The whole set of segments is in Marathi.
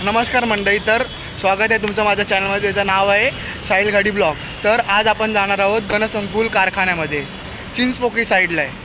नमस्कार मंडळी, तर स्वागत आहे तुमचं माझ्या चॅनलमध्ये. त्याचं नाव आहे साहिल गाडी ब्लॉग्स. तर आज आपण जाणार आहोत गणसंकुल कारखान्यामध्ये. चिंचपोकळी साईडला आहे.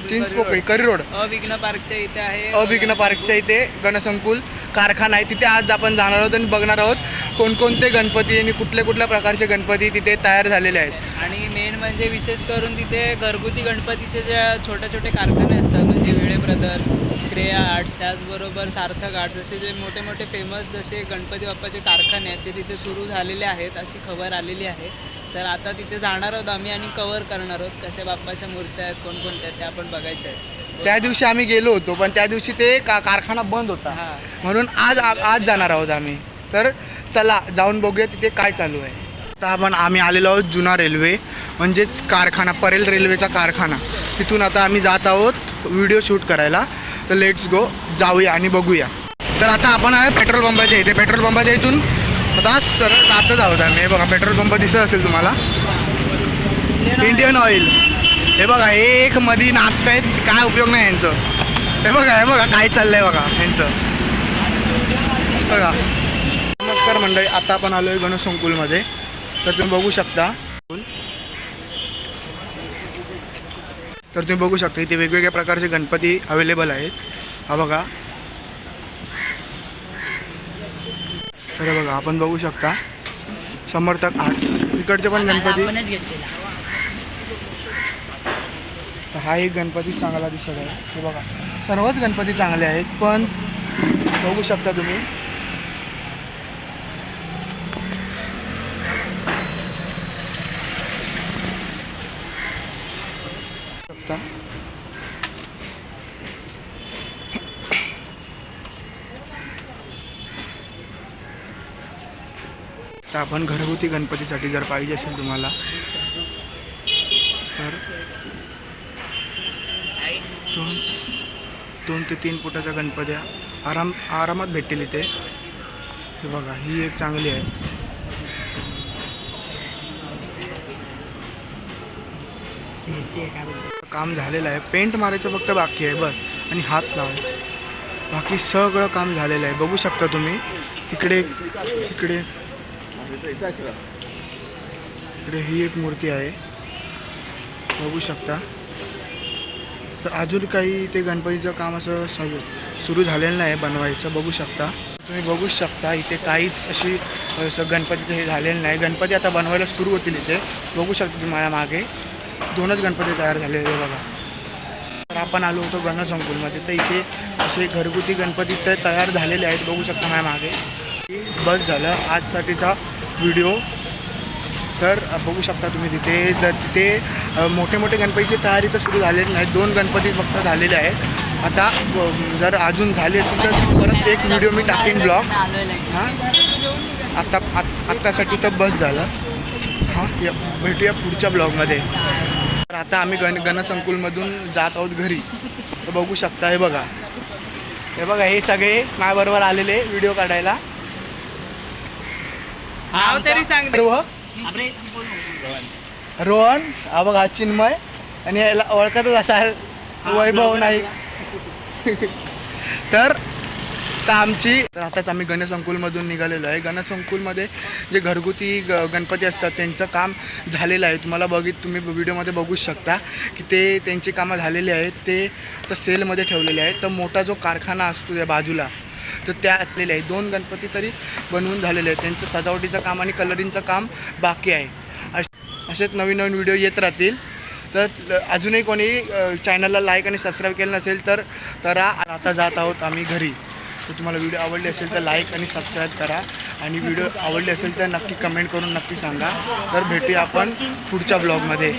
चिंचपोकळी करी रोड अविघ्न पार्कच्या इथे आहे. अविघ्न पार्कच्या इथे गणसंकुल कारखाना आहे. तिथे आज आपण जाणार आहोत आणि बघणार आहोत कोणकोणते गणपती आणि कुठल्या कुठल्या गणपती तिथे तयार झालेले आहेत. आणि मेन म्हणजे विशेष करून तिथे घरगुती गणपतीचे ज्या छोटे कारखाने असतात, म्हणजे विळे ब्रदर्स, श्रेया आर्ट्स, त्याचबरोबर सार्थक आर्ट्स, असे जे मोठे मोठे जसे गणपती बाप्पाचे कारखाने आहेत ते तिथे सुरू झालेले आहेत अशी खबर आलेली आहे. तर आता तिथे जाणार आहोत आम्ही आणि कव्हर करणार आहोत कसे बाप्पाच्या मूर्त्या आहेत, कोणकोणत्या आहेत ते आपण बघायचं आहे. त्या दिवशी आम्ही गेलो होतो, पण त्या दिवशी ते कारखाना बंद होता. म्हणून आज जाणार आहोत आम्ही. तर चला जाऊन बघूया तिथे काय चालू आहे. आता आम्ही आलेलो आहोत जुना रेल्वे, म्हणजेच कारखाना, परेल रेल्वेचा कारखाना. तिथून आता आम्ही जात आहोत व्हिडिओ शूट करायला. तर लेट्स गो, जाऊया आणि बघूया. तर आता आपण आहे पेट्रोल पंपाच्या इथे. पेट्रोल पंपाच्या इथून आता सरळ जातच आहोत आम्ही. हे बघा पेट्रोल पंप दिसत असेल तुम्हाला, इंडियन ऑइल. हे बघा एक मध्ये नाचत आहेत, काय उपयोग नाही यांचं. हे बघा काय चाललंय बघा यांचं. बघा नमस्कार मंडळी, आता आपण आलो आहे गणसंकुलमध्ये. तर तुम्ही बघू शकता इथे वेगवेगळ्या प्रकारचे गणपती अवेलेबल आहेत. हा बघा, तर बघा आपण बघू शकता समर्थक आर्ट्स, इकडचे पण गणपती. हा एक गणपती चांगला दिसत आहे. हे बघा सर्वच गणपती चांगले आहेत, पण बघू शकता तुम्ही तर आपण घरगुती गणपतीसाठी जर पाहिजे असेल तुम्हाला तर 2 ते 3 फुटाच्या गणपत्या आरामात भेटतील इथे. हे बघा ही एक चांगली आहे. काम झालेलं आहे, पेंट मारायचं फक्त बाकी आहे बस, आणि हात लावायचं, बाकी सगळं काम झालेलं आहे. बघू शकता तुम्ही तिकडे ही एक मूर्ती आहे, बघू शकता. तर अजून काही ते गणपतीचं काम असं सुरू झालेलं नाही बनवायचं. बघू शकता तुम्ही, बघू शकता इथे काहीच अशी गणपतीचं हे झालेलं नाही. गणपती आता बनवायला सुरू होतील इथे. बघू शकता तुम्ही माझ्या मागे 2च गणपती तयार झालेले बघा. तर आपण आलो होतो गणसंकुलमध्ये. तर इथे असे घरगुती गणपती ते तयार झालेले आहेत. बघू शकता माझ्या मागे. बस झालं आजसाठीचा व्हिडिओ. तर बघू शकता तुम्ही तिथे मोठे गणपतीची तयारी तर सुरू झालेली नाही. 2 गणपती फक्त झालेले आहेत. आता जर अजून झाले असेल तर परत एक व्हिडिओ मी टाकेन ब्लॉग. हां आत्तासाठी तर बस झालं. हां भेटूया पुढच्या ब्लॉगमध्ये. तर आता आम्ही गणसंकुलमधून जात आहोत घरी. तर बघू शकता हे बघा हे सगळे माझ्याबरोबर आलेले व्हिडिओ काढायला. नाव तरी सांग. रोहन, हा बघा चिन्मय, आणि याला ओळखतच असाल वैभव नाही. तर आताच आम्ही गणसंकुलमधून निघालेलो आहे. गणसंकुलमध्ये जे घरगुती गणपती असतात त्यांचं काम झालेलं आहे. तुम्ही व्हिडिओमध्ये बघू शकता की ते त्यांची कामं झालेली आहेत. ते तर सेलमध्ये ठेवलेले आहेत. तर मोठा जो कारखाना असतो त्या बाजूला, तर त्या असलेले आहे. 2 गणपती तरी बनवून झालेले आहेत. त्यांचं सजावटीचं काम आणि कलरिंगचं काम बाकी आहे. असेच नवीन व्हिडिओ येत राहतील. तर अजूनही कोणी चॅनलला लाईक आणि सबस्क्राईब केलं नसेल तर करा. आता जात आहोत आम्ही घरी. तर तुम्हाला व्हिडिओ आवडले असेल तर लाईक आणि सबस्क्राईब करा, आणि व्हिडिओ आवडले असेल तर नक्की कमेंट करून नक्की सांगा. तर भेटूया आपण पुढच्या ब्लॉगमध्ये.